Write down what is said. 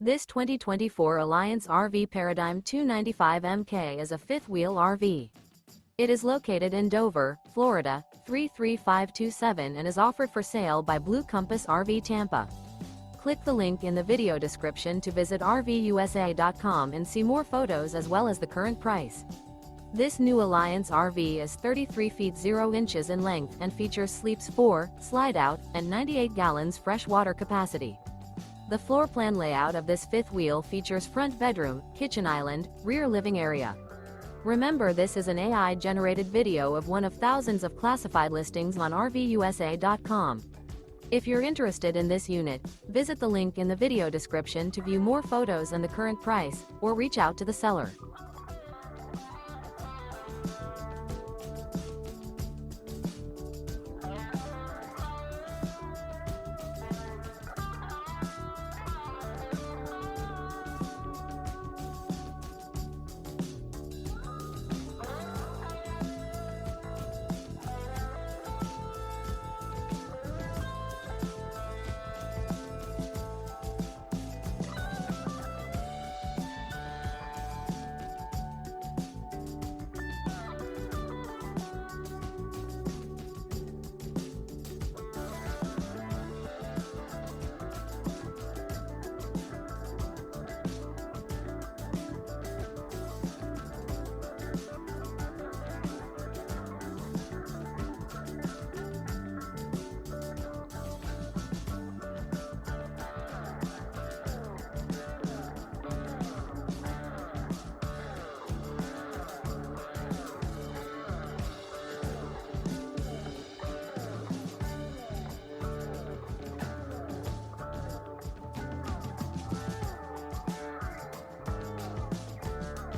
This 2024 Alliance RV Paradigm 295 MK is a fifth-wheel RV. It is located in Dover, Florida, 33527 and is offered for sale by Blue Compass RV Tampa. Click the link in the video description to visit RVUSA.com and see more photos as well as the current price. This new Alliance RV is 33 feet 0 inches in length and features sleeps 4, Slideout, and 98 gallons fresh water capacity. The floor plan layout of this fifth wheel features front bedroom, kitchen island, rear living area. Remember, this is an AI-generated video of one of thousands of classified listings on RVUSA.com. If you're interested in this unit, visit the link in the video description to view more photos and the current price, or reach out to the seller.